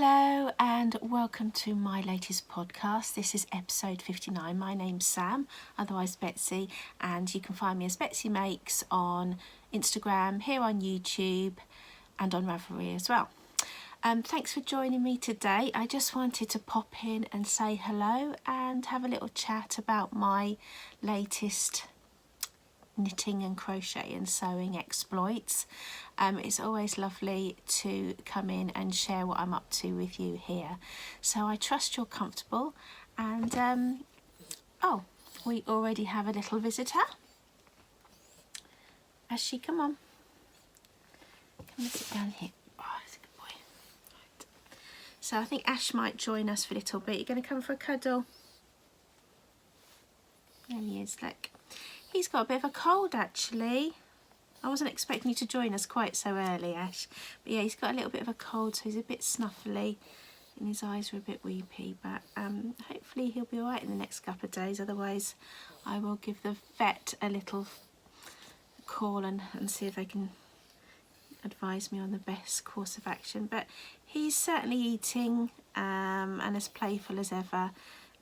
Hello and welcome to my latest podcast. This is episode 59. My name's Sam, otherwise Betsy, and you can find me as Betsymakes on Instagram, here on YouTube and on Ravelry as well. Thanks for joining me today. I just wanted to pop in and say hello and have a little chat about my latest knitting and crochet and sewing exploits. It's always lovely to come in and share what I'm up to with you here. So I trust you're comfortable, and we already have a little visitor. Ashley, come on. Come and sit down here. Oh, that's a good boy. Right. So I think Ash might join us for a little bit. You're going to come for a cuddle? There he is, look. He's got a bit of a cold actually. I wasn't expecting you to join us quite so early, Ash. But yeah, he's got a little bit of a cold, so he's a bit snuffly and his eyes are a bit weepy. But hopefully he'll be alright in the next couple of days. Otherwise, I will give the vet a little call and see if they can advise me on the best course of action. But he's certainly eating and as playful as ever,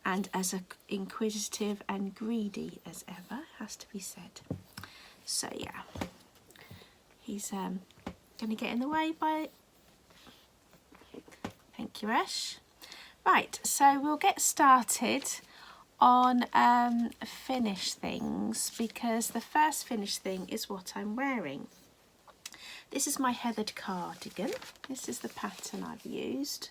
and as inquisitive and greedy as ever, has to be said. So yeah, he's going to get in the way by... Thank you, Ash. Right, so we'll get started on finished things, because the first finished thing is what I'm wearing. This is my heathered cardigan. This is the pattern I've used.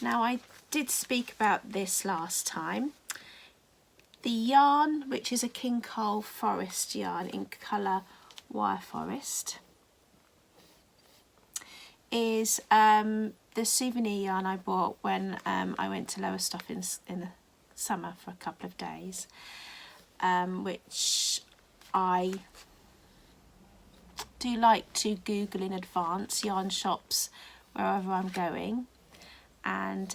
Now, I did speak about this last time. The yarn, which is a King Cole Forest yarn in colour Wire Forest, is the souvenir yarn I bought when I went to Lowestoft in the summer for a couple of days, which I do like to Google in advance, yarn shops wherever I'm going. And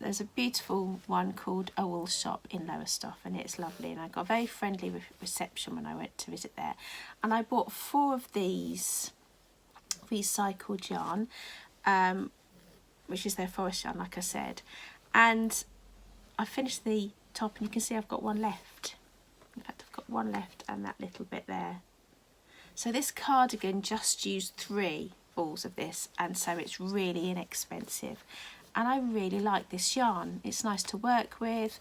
there's a beautiful one called A Wool Shop in Lowestoft, and it's lovely, and I got a very friendly reception when I went to visit there. And I bought 4 of these recycled yarn, which is their forest yarn, like I said, and I finished the top, and you can see I've got one left. In fact, I've got one left and that little bit there. So this cardigan just used 3 balls of this, and so it's really inexpensive. And I really like this yarn. It's nice to work with.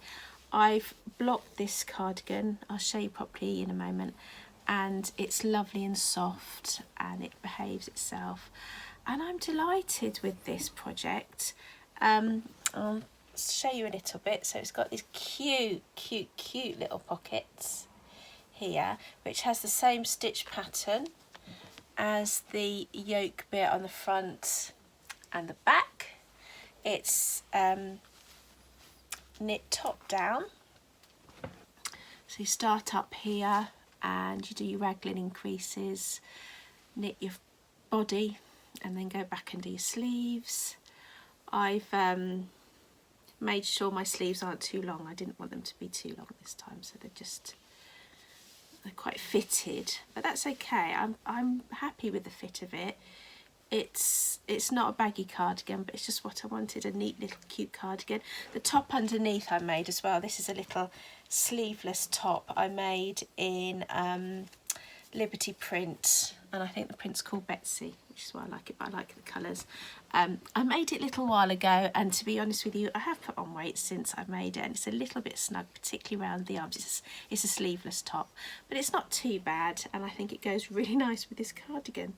I've blocked this cardigan. I'll show you properly in a moment. And it's lovely and soft, and it behaves itself. And I'm delighted with this project. I'll show you a little bit. So it's got these cute little pockets here, which has the same stitch pattern as the yoke bit on the front and the back. It's knit top down, so you start up here and you do your raglan increases, knit your body, and then go back and do your sleeves. I've made sure my sleeves aren't too long. I didn't want them to be too long this time, so they're quite fitted, but that's okay. I'm happy with the fit of it. It's not a baggy cardigan, but it's just what I wanted, a neat little cute cardigan. The top underneath I made as well. This is a little sleeveless top I made in Liberty print, and I think the print's called Betsy, which is why I like it, but I like the colours. I made it a little while ago, and to be honest with you, I have put on weight since I made it, and it's a little bit snug, particularly around the arms. It's a sleeveless top, but it's not too bad, and I think it goes really nice with this cardigan.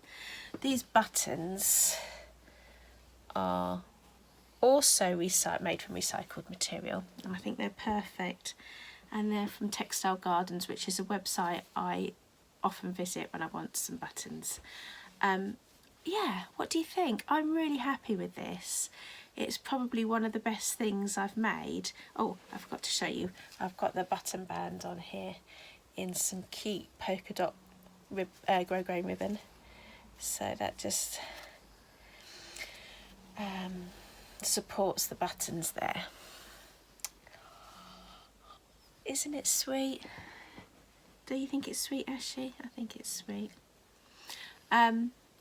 These buttons are also made from recycled material, and I think they're perfect, and they're from Textile Gardens, which is a website I often visit when I want some buttons. Yeah, what do you think? I'm really happy with this. It's probably one of the best things I've made. Oh, I forgot to show you. I've got the button band on here in some cute polka dot grosgrain ribbon. So that just supports the buttons there. Isn't it sweet? Do you think it's sweet, Ashley? I think it's sweet.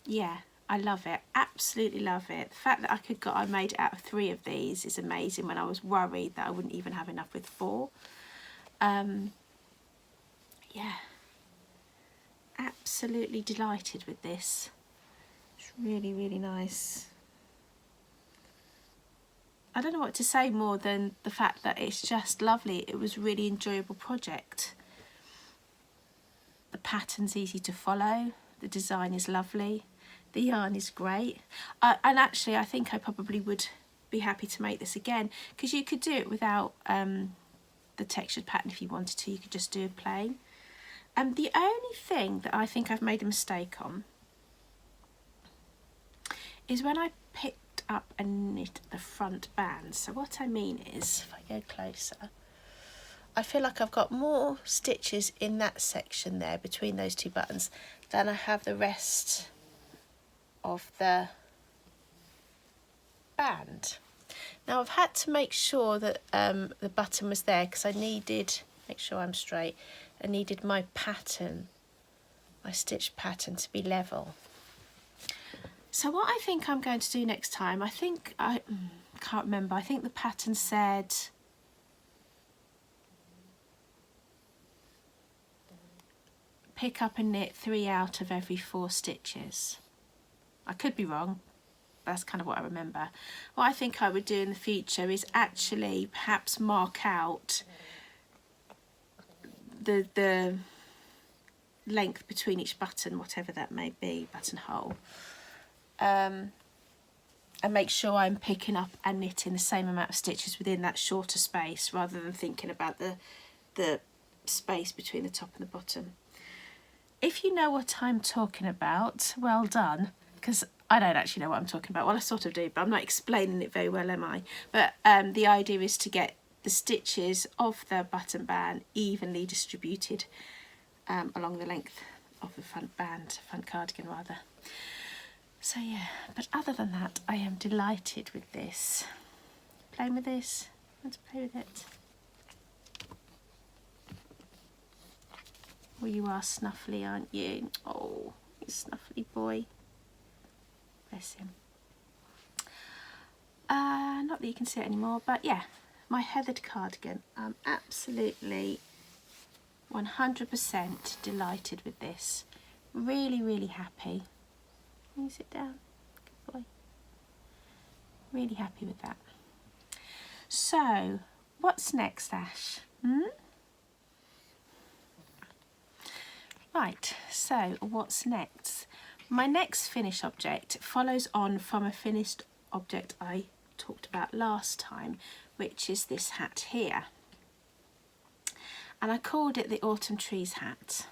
Yeah, I love it, absolutely love it. The fact that I made it out of 3 of these is amazing, when I was worried that I wouldn't even have enough with 4. Yeah, absolutely delighted with this. It's really, really nice. I don't know what to say more than the fact that it's just lovely. It was a really enjoyable project. The pattern's easy to follow, the design is lovely, the yarn is great, and actually I think I probably would be happy to make this again, because you could do it without the textured pattern if you wanted to. You could just do a plain. The only thing that I think I've made a mistake on is when I picked up and knit the front band. So what I mean is, if I go closer, I feel like I've got more stitches in that section there between those 2 buttons than I have the rest of the band. Now I've had to make sure that the button was there, because I needed, make sure I'm straight, I needed my pattern, my stitch pattern, to be level. So what I think I'm going to do next time, I can't remember, I think the pattern said pick up and knit 3 out of every 4 stitches. I could be wrong, that's kind of what I remember. What I think I would do in the future is actually perhaps mark out the length between each button, whatever that may be, buttonhole, and make sure I'm picking up and knitting the same amount of stitches within that shorter space, rather than thinking about the space between the top and the bottom. If you know what I'm talking about, well done, because I don't actually know what I'm talking about. Well, I sort of do, but I'm not explaining it very well, am I? But the idea is to get the stitches of the button band evenly distributed along the length of the front cardigan rather. So yeah, but other than that, I am delighted with this. Playing with this, let's play with it. Well, you are snuffly, aren't you? Oh, you snuffly boy. Bless him. Not that you can see it anymore, but yeah, my heathered cardigan. I'm absolutely 100% delighted with this. Really, really happy. Can you sit down? Good boy. Really happy with that. So, what's next, Ash? Right, so what's next? My next finished object follows on from a finished object I talked about last time, which is this hat here. And I called it the Autumn Trees hat.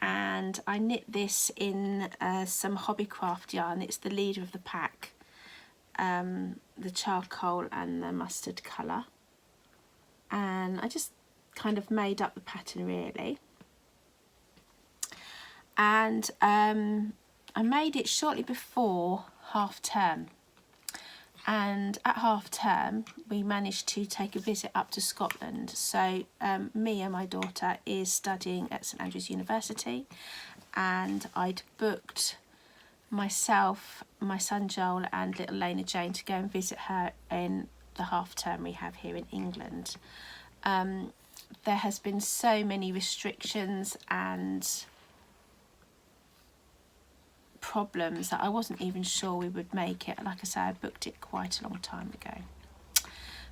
And I knit this in some Hobbycraft yarn. It's the leader of the pack, the charcoal and the mustard colour. And I just kind of made up the pattern really. And I made it shortly before half term. And at half term, we managed to take a visit up to Scotland. So Mia, my daughter, is studying at St Andrews University, and I'd booked myself, my son Joel and little Lena Jane to go and visit her in the half term we have here in England. There has been so many restrictions and problems that I wasn't even sure we would make it. Like I say, I booked it quite a long time ago,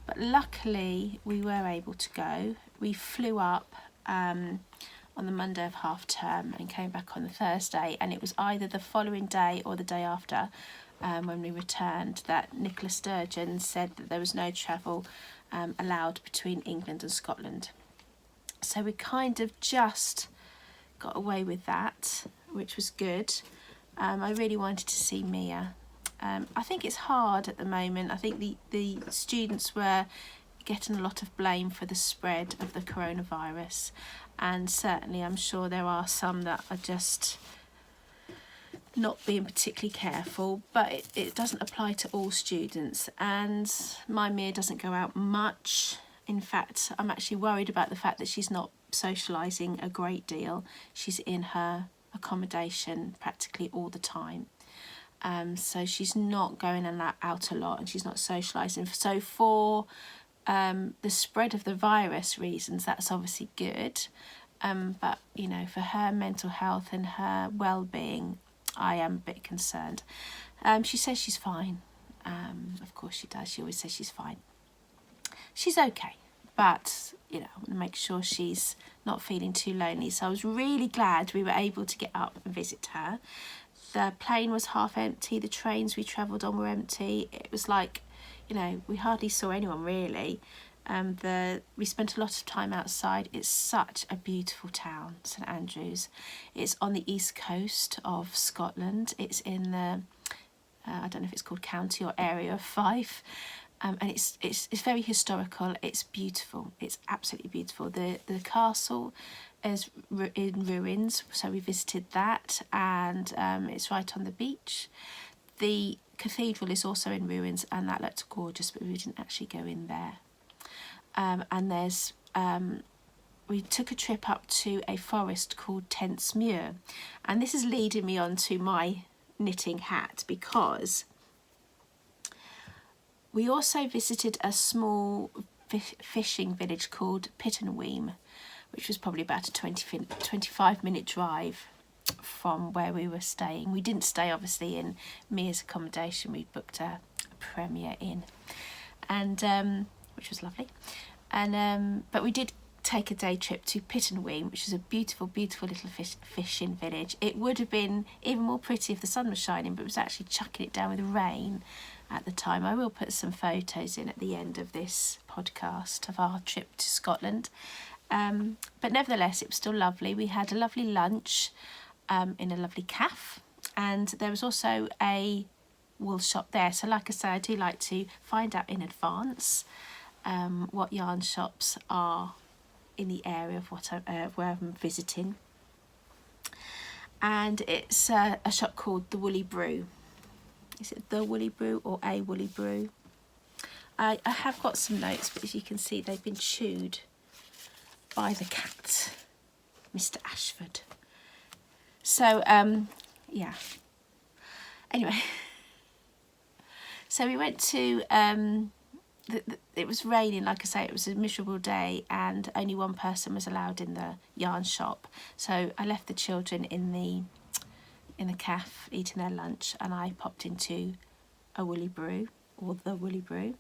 but luckily we were able to go. We flew up on the Monday of half term and came back on the Thursday, and it was either the following day or the day after when we returned that Nicola Sturgeon said that there was no travel allowed between England and Scotland. So we kind of just got away with that, which was good. I really wanted to see Mia. I think it's hard at the moment. I think the students were getting a lot of blame for the spread of the coronavirus, and certainly I'm sure there are some that are just not being particularly careful, but it doesn't apply to all students. And my Mia doesn't go out much. In fact, I'm actually worried about the fact that she's not socialising a great deal. She's in her accommodation practically all the time. So she's not going out a lot, and she's not socialising. So for the spread of the virus reasons, that's obviously good. But, you know, for her mental health and her well-being, I am a bit concerned. She says she's fine. Of course she does. She always says she's fine. She's okay. But, you know, I want to make sure she's not feeling too lonely. So I was really glad we were able to get up and visit her. The plane was half empty. The trains we travelled on were empty. It was like, you know, we hardly saw anyone really. We spent a lot of time outside. It's such a beautiful town, St Andrews. It's on the east coast of Scotland. It's in the, I don't know if it's called county or area of Fife. And it's very historical. It's beautiful. It's absolutely beautiful. The castle is in ruins, so we visited that, and it's right on the beach. The cathedral is also in ruins, and that looked gorgeous, but we didn't actually go in there. And there's we took a trip up to a forest called Tentsmuir, and this is leading me on to my knitting hat, because we also visited a small fishing village called Pittenweem, which was probably about a 25-minute drive from where we were staying. We didn't stay, obviously, in Mia's accommodation. We booked a Premier Inn, and which was lovely. And but we did take a day trip to Pittenweem, which is a beautiful, beautiful little fishing village. It would have been even more pretty if the sun was shining, but it was actually chucking it down with rain at the time. I will put some photos in at the end of this podcast of our trip to Scotland. But nevertheless, it was still lovely. We had a lovely lunch in a lovely cafe, and there was also a wool shop there. So like I say, I do like to find out in advance what yarn shops are in the area of where I'm visiting. And it's a shop called the Woolly Brew. Is it the Woolly Brew or a Woolly Brew? I have got some notes, but as you can see, they've been chewed by the cat, Mr. Ashford. So, yeah. Anyway, so we went to, it was raining, like I say, it was a miserable day, and only one person was allowed in the yarn shop. So I left the children in the cafe eating their lunch, and I popped into a Woolly Brew, or the Woolly Brew,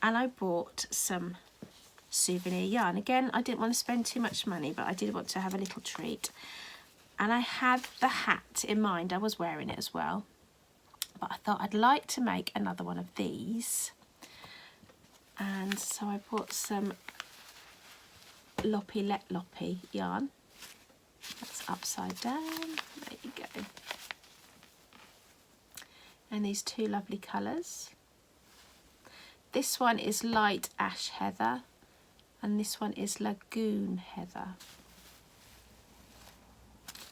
and I bought some souvenir yarn. Again, I didn't want to spend too much money, but I did want to have a little treat. And I had the hat in mind. I was wearing it as well, but I thought I'd like to make another one of these. And so I bought some Loppy Let Loppy yarn. That's upside down. There you go. And these two lovely colours. This one is light ash heather, and this one is lagoon heather.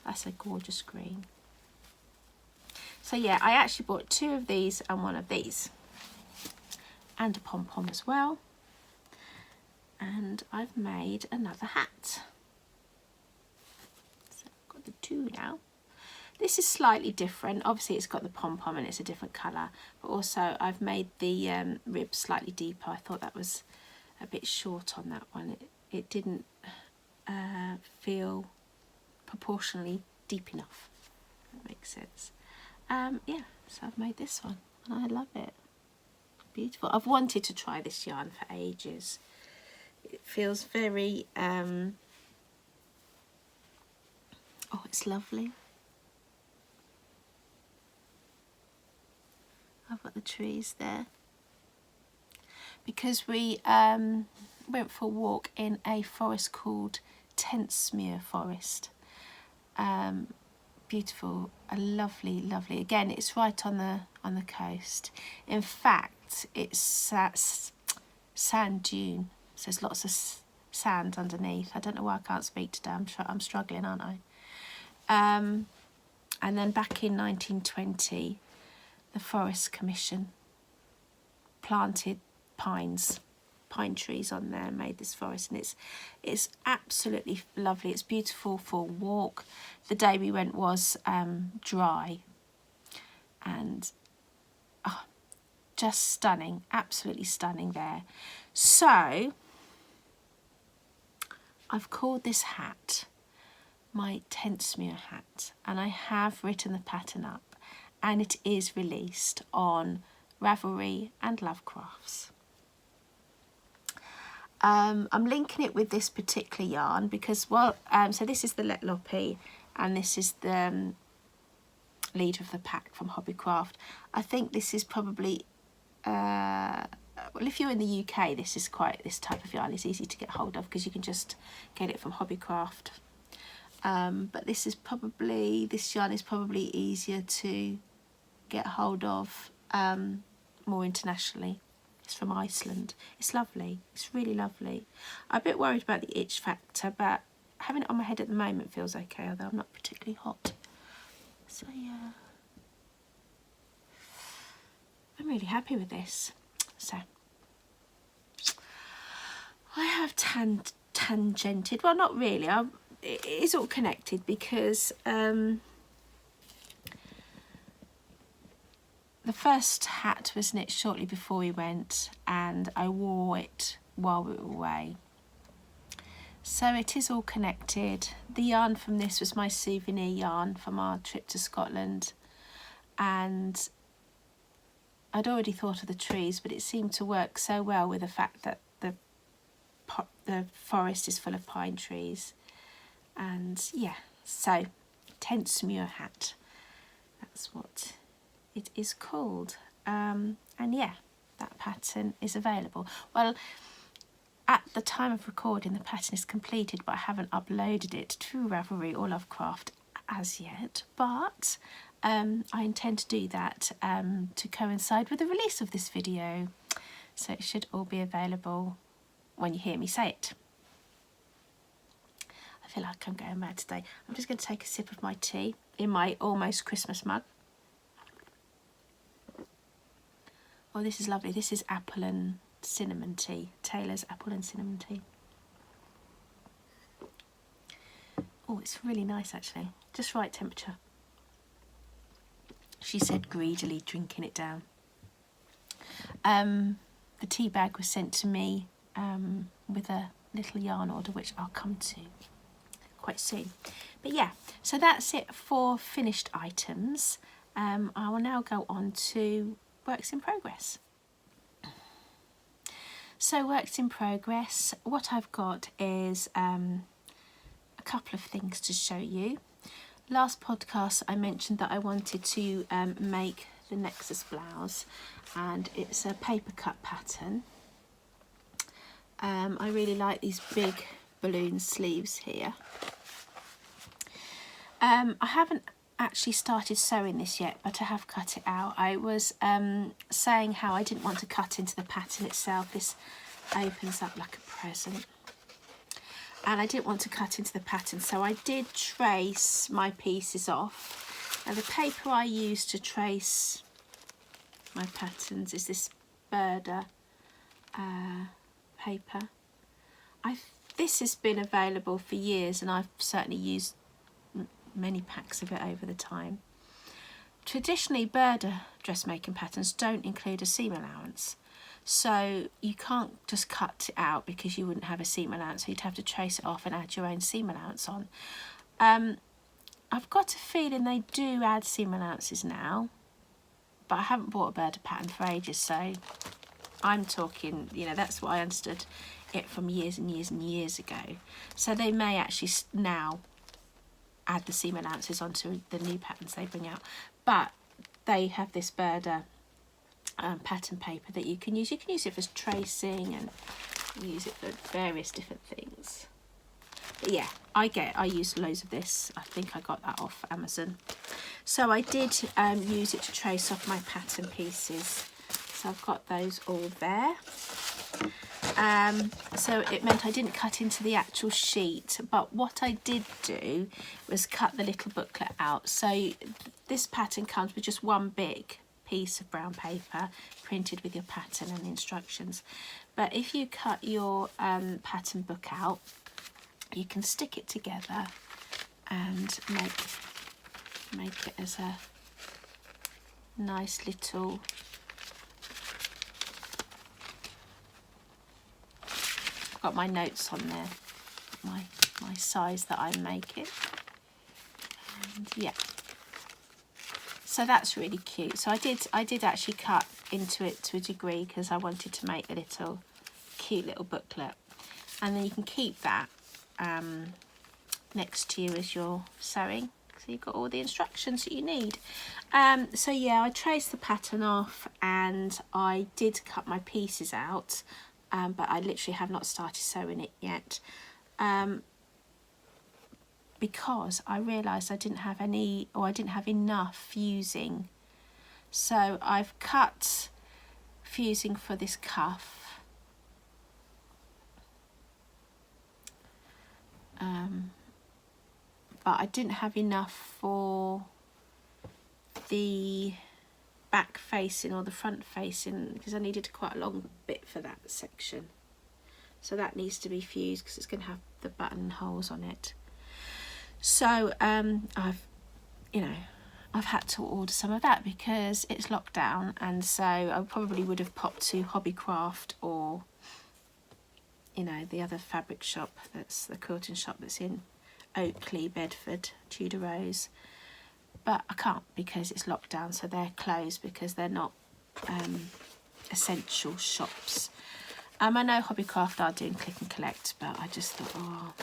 That's a gorgeous green. So yeah, I actually bought two of these and one of these, and a pom-pom as well. And I've made another hat. So I've got the two now. This is slightly different. Obviously it's got the pom-pom and it's a different colour, but also I've made the ribs slightly deeper. I thought that was a bit short on that one. It didn't feel proportionally deep enough. That makes sense. Yeah, so I've made this one and I love it. Beautiful. I've wanted to try this yarn for ages. It feels very oh, it's lovely. I've got the trees there. Because we went for a walk in a forest called Tentsmuir Forest. Beautiful, a lovely, lovely. Again, it's right on the coast. In fact, it's sand dune. So there's lots of sand underneath. I don't know why I can't speak today. I'm struggling, aren't I? And then back in 1920, the Forest Commission planted pines pine trees on there, made this forest, and it's absolutely lovely. It's beautiful for a walk. The day we went was dry, and just stunning, absolutely stunning there. So I've called this hat my Tentsmuir hat, and I have written the pattern up, and it is released on Ravelry and Lovecrafts. I'm linking it with this particular yarn because, so this is the Let Loppy, and this is the leader of the pack from Hobbycraft. I think this is probably, well, if you're in the UK, this type of yarn is easy to get hold of because you can just get it from Hobbycraft. But this yarn is probably easier to get hold of more internationally. It's from Iceland. It's lovely. It's really lovely. I'm a bit worried about the itch factor, but having it on my head at the moment feels okay, although I'm not particularly hot. So yeah, I'm really happy with this. So I have tangented, well, not really, it is all connected because the first hat was knit shortly before we went, and I wore it while we were away. So it is all connected. The yarn from this was my souvenir yarn from our trip to Scotland, and I'd already thought of the trees, but it seemed to work so well with the fact that the forest is full of pine trees. And yeah, so Tentsmuir hat, that's what it is called. And yeah, that pattern is available. Well, at the time of recording, the pattern is completed, but I haven't uploaded it to Ravelry or Lovecraft as yet, but I intend to do that to coincide with the release of this video, so it should all be available when you hear me say it. I feel like I'm going mad today. I'm just going to take a sip of my tea in my almost Christmas mug. Oh, this is lovely. This is apple and cinnamon tea. Taylor's apple and cinnamon tea. Oh, it's really nice actually. Just right temperature. She said greedily, drinking it down. The tea bag was sent to me with a little yarn order, which I'll come to quite soon. But yeah, so that's it for finished items. I will now go on to works in progress. So works in progress, what I've got is a couple of things to show you. Last podcast I mentioned that I wanted to make the Nexus blouse, and it's a paper cut pattern. I really like these big balloon sleeves here. I haven't actually started sewing this yet, but I have cut it out. I was saying how I didn't want to cut into the pattern itself. This opens up like a present, and I didn't want to cut into the pattern, so I did trace my pieces off. Now the paper I use to trace my patterns is this Burda paper. This has been available for years, and I've certainly used many packs of it over the time. Traditionally, Burda dressmaking patterns don't include a seam allowance, so you can't just cut it out because you wouldn't have a seam allowance, so you'd have to trace it off and add your own seam allowance on. I've got a feeling they do add seam allowances now, but I haven't bought a Burda pattern for ages, so I'm talking, you know, that's what I understood it from years and years and years ago. So they may actually now add the seam allowances onto the new patterns they bring out, but they have this Burda pattern paper that you can use. You can use it for tracing, and use it for various different things. But yeah, I use loads of this. I think I got that off Amazon. So I did use it to trace off my pattern pieces. So I've got those all there. So it meant I didn't cut into the actual sheet, but what I did do was cut the little booklet out. So this pattern comes with just one big piece of brown paper printed with your pattern and instructions. But if you cut your pattern book out, you can stick it together and make it as a nice little I've got my notes on there, my size that I make it, and yeah, so that's really cute. So I did actually cut into it to a degree because I wanted to make a little cute little booklet, and then you can keep that next to you as you're sewing, so you've got all the instructions that you need. So yeah, I traced the pattern off and I did cut my pieces out, but I literally have not started sewing it yet, because I realised I didn't have any, or I didn't have enough fusing. So I've cut fusing for this cuff, but I didn't have enough for the back facing or the front facing, because I needed quite a long bit for that section. So that needs to be fused because it's going to have the buttonholes on it. So I've had to order some of that because it's lockdown, and so I probably would have popped to Hobbycraft or the other fabric shop, that's the quilting shop that's in Oakley, Bedford, Tudor Rose, but I can't because it's lockdown, so they're closed because they're not essential shops. I know Hobbycraft are doing click and collect, but I just thought, oh,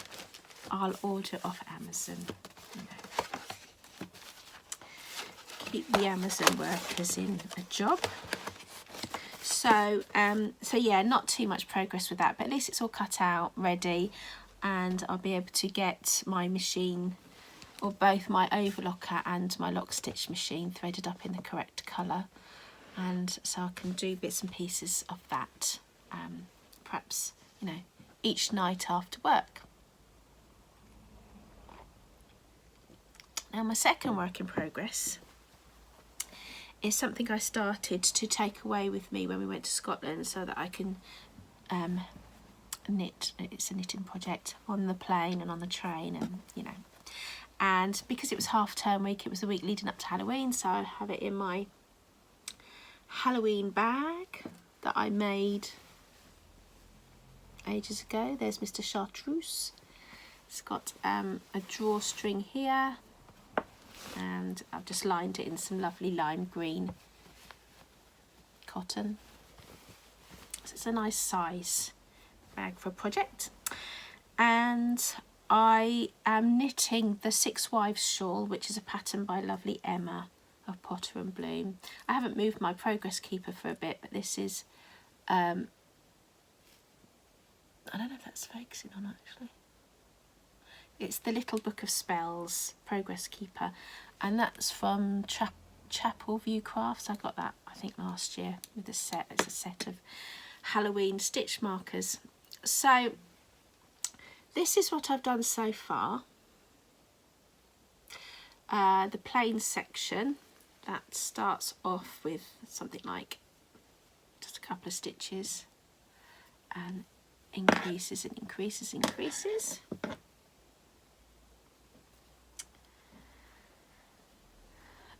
I'll order it off Amazon. Keep the Amazon workers in a job. So yeah, not too much progress with that, but at least it's all cut out, ready, and I'll be able to get my machine, or both my overlocker and my lock stitch machine, threaded up in the correct colour, and so I can do bits and pieces of that, perhaps each night after work. Now my second work in progress is something I started to take away with me when we went to Scotland, so that I can knit. It's a knitting project on the plane and on the train, and and because it was half-term week, it was the week leading up to Halloween, so I have it in my Halloween bag that I made ages ago. There's Mr. Chartreuse. It's got a drawstring here, and I've just lined it in some lovely lime green cotton. So it's a nice size bag for a project. And I am knitting the Six Wives Shawl, which is a pattern by lovely Emma of Potter and Bloom. I haven't moved my progress keeper for a bit, but this is I don't know if that's focusing on actually. It's the Little Book of Spells progress keeper, and that's from Chapel View Crafts. I got that I think last year with a set. It's a set of Halloween stitch markers. So this is what I've done so far. The plain section, that starts off with something like just a couple of stitches and increases and increases and increases.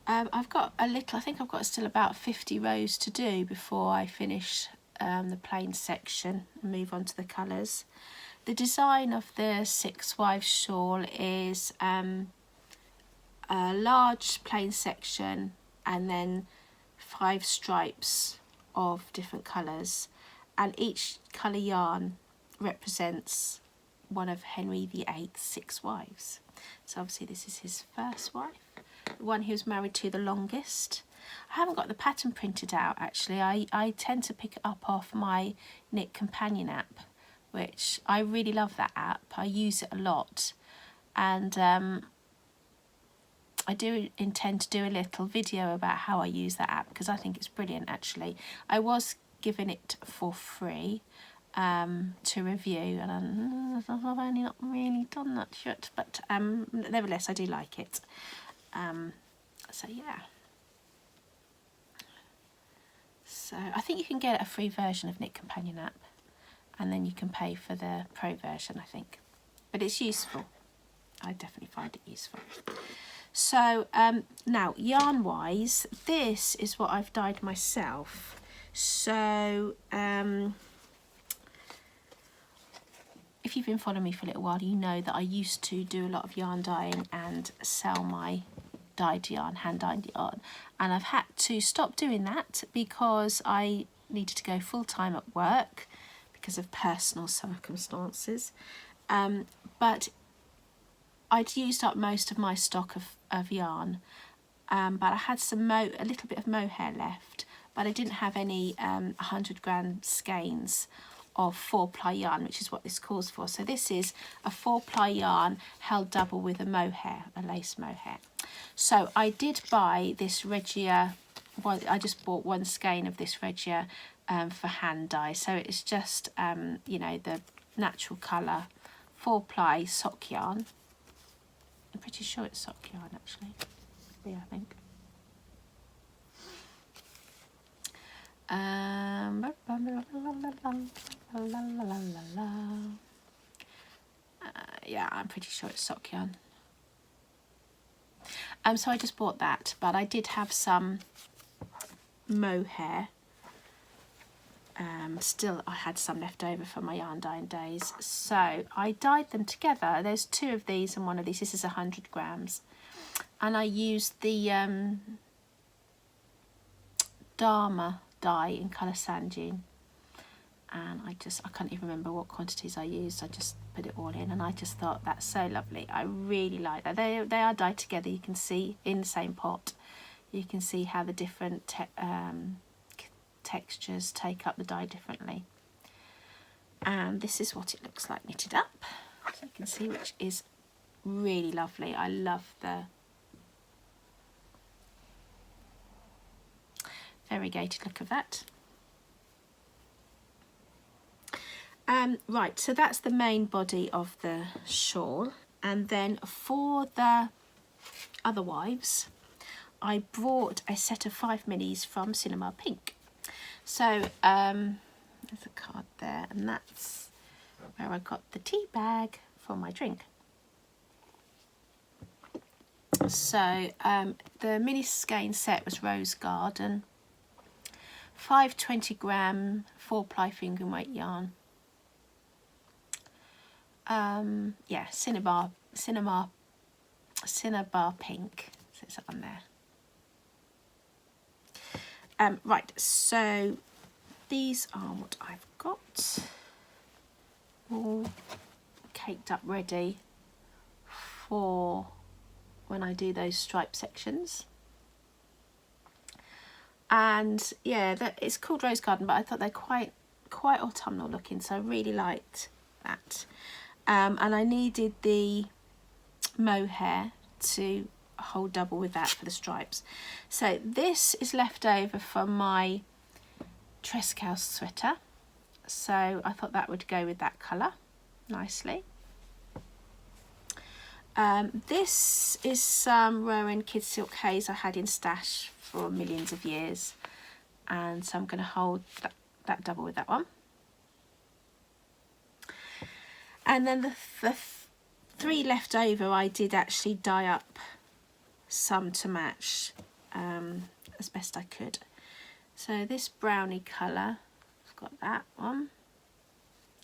I've got a little, I think I've got still about 50 rows to do before I finish the plain section and move on to the colours. The design of the Six Wives Shawl is a large plain section and then 5 stripes of different colours, and each colour yarn represents one of Henry VIII's 6 wives. So obviously this is his first wife, the one he was married to the longest. I haven't got the pattern printed out actually. I tend to pick it up off my Knit Companion app, which I really love that app. I use it a lot, and I do intend to do a little video about how I use that app because I think it's brilliant actually. I was given it for free to review, and I've only not really done that yet, but nevertheless I do like it. So yeah, So I think you can get a free version of Knit Companion app, and then you can pay for the pro version, I think. But it's useful. I definitely find it useful. So now yarn wise, this is what I've dyed myself. So if you've been following me for a little while, you know that I used to do a lot of yarn dyeing and sell my dyed yarn, hand dyed yarn, and I've had to stop doing that because I needed to go full-time at work because of personal circumstances. But I'd used up most of my stock of yarn, but I had a little bit of mohair left, but I didn't have any 100-gram skeins of 4-ply yarn, which is what this calls for. So this is a 4-ply yarn held double with a mohair, a lace mohair. So I did buy this Regia, I just bought one skein of this Regia for hand dye. So it's just, you know, the natural colour 4-ply sock yarn. I'm pretty sure it's sock yarn actually. Yeah, I think. Yeah, I'm pretty sure it's sock yarn. So I just bought that, but I did have some mohair. Still, I had some left over from my yarn dyeing days, so I dyed them together. There's 2 of these and 1 of these. This is 100 grams, and I used the Dharma dye in colour sand dune, and I can't even remember what quantities I used. I just put it all in, and I just thought that's so lovely. I really like that. They are dyed together. You can see in the same pot, you can see how the different textures take up the dye differently, and this is what it looks like knitted up, so you can see, which is really lovely. I love the variegated look of that. Right, so that's the main body of the shawl, and then for the other wives I brought a set of 5 minis from Cinema Pink. So there's a card there, and that's where I got the tea bag for my drink. So the mini skein set was Rose Garden, 5 20-gram 4-ply fingering weight yarn. Yeah, Cinnabar Pink, so it's on there. Right, so these are what I've got, all caked up ready for when I do those stripe sections. And yeah, it's called Rose Garden, but I thought they're quite autumnal looking, so I really liked that. And I needed the mohair to hold double with that for the stripes. So this is left over from my Tresckow sweater, so I thought that would go with that colour nicely. This is some Rowan Kid Silk Haze I had in stash for millions of years, and so I'm going to hold that double with that one. And then the 3 left over, I did actually dye up some to match as best I could. So this brownie colour, I've got that one.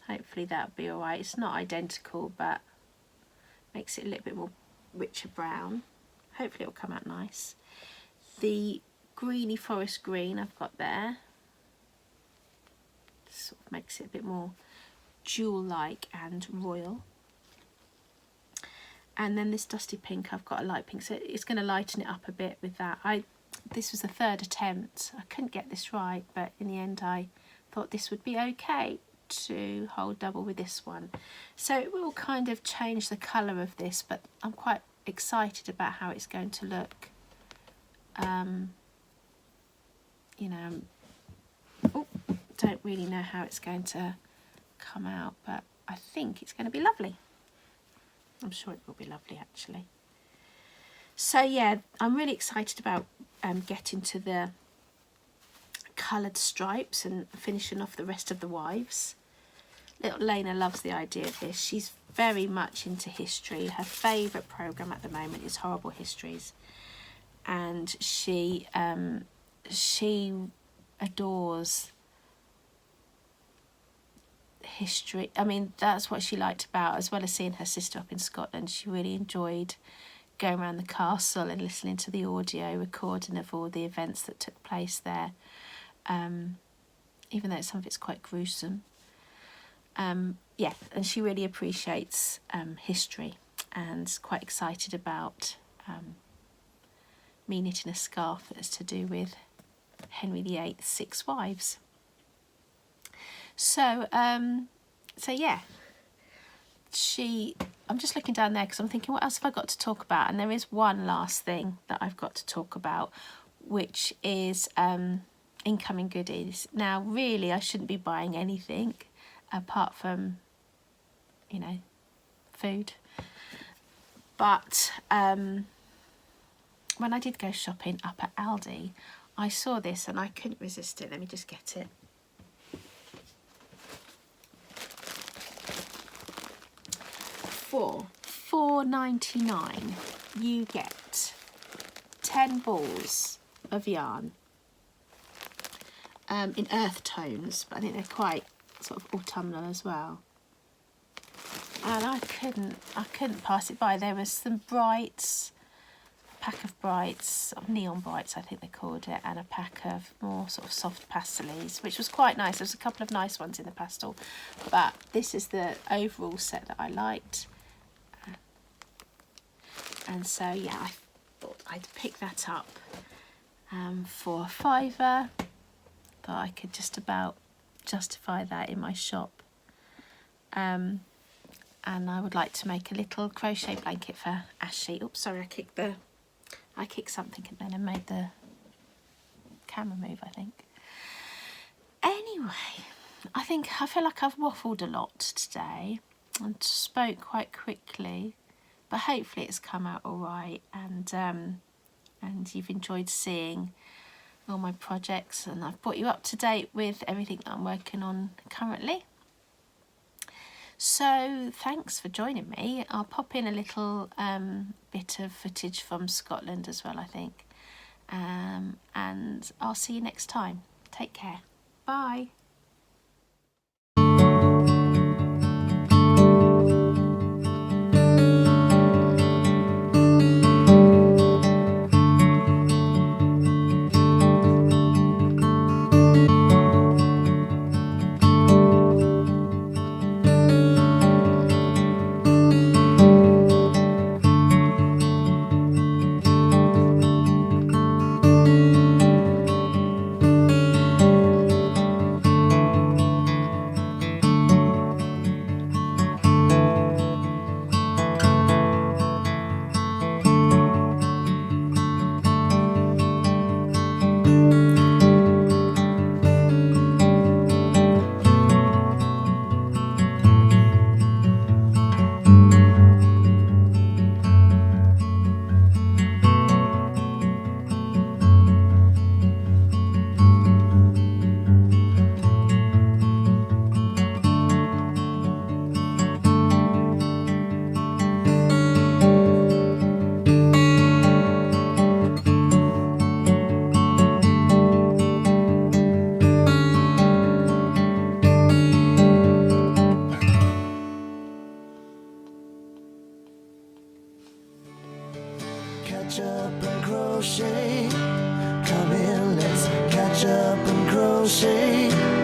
Hopefully that'll be alright. It's not identical, but makes it a little bit more richer brown. Hopefully it'll come out nice. The greeny forest green I've got there, sort of makes it a bit more jewel-like and royal. And then this dusty pink, I've got a light pink, so it's going to lighten it up a bit with that. This was the 3rd attempt. I couldn't get this right, but in the end I thought this would be okay to hold double with this one. So it will kind of change the colour of this, but I'm quite excited about how it's going to look. You know, don't really know how it's going to come out, but I think it's going to be lovely. I'm sure it will be lovely actually. So yeah, I'm really excited about getting to the coloured stripes and finishing off the rest of the wives. Little Lena loves the idea of this. She's very much into history. Her favourite programme at the moment is Horrible Histories, and she adores history. I mean, that's what she liked about, as well as seeing her sister up in Scotland, she really enjoyed going around the castle and listening to the audio recording of all the events that took place there, even though some of it's quite gruesome. Yeah, and she really appreciates history and is quite excited about me knitting a scarf that's to do with Henry VIII's 6 wives. So yeah, I'm just looking down there because I'm thinking, what else have I got to talk about? And there is one last thing that I've got to talk about, which is incoming goodies. Now, really, I shouldn't be buying anything apart from, you know, food. But when I did go shopping up at Aldi, I saw this and I couldn't resist it. Let me just get it. For $4.99 you get 10 balls of yarn in earth tones, but I think they're quite sort of autumnal as well. And I couldn't pass it by. There was some brights, a pack of brights, neon brights I think they called it, and a pack of more sort of soft pastels, which was quite nice. There was a couple of nice ones in the pastel, but this is the overall set that I liked. And so yeah, I thought I'd pick that up for £5. Thought I could just about justify that in my shop. And I would like to make a little crochet blanket for Ashley. Oops, sorry, I kicked something and then I made the camera move, I think. Anyway, I feel like I've waffled a lot today and spoke quite quickly, but hopefully it's come out all right, and you've enjoyed seeing all my projects, and I've brought you up to date with everything that I'm working on currently. So thanks for joining me. I'll pop in a little bit of footage from Scotland as well, I think, and I'll see you next time. Take care. Bye. Catch up and crochet. Come in, let's catch up and crochet.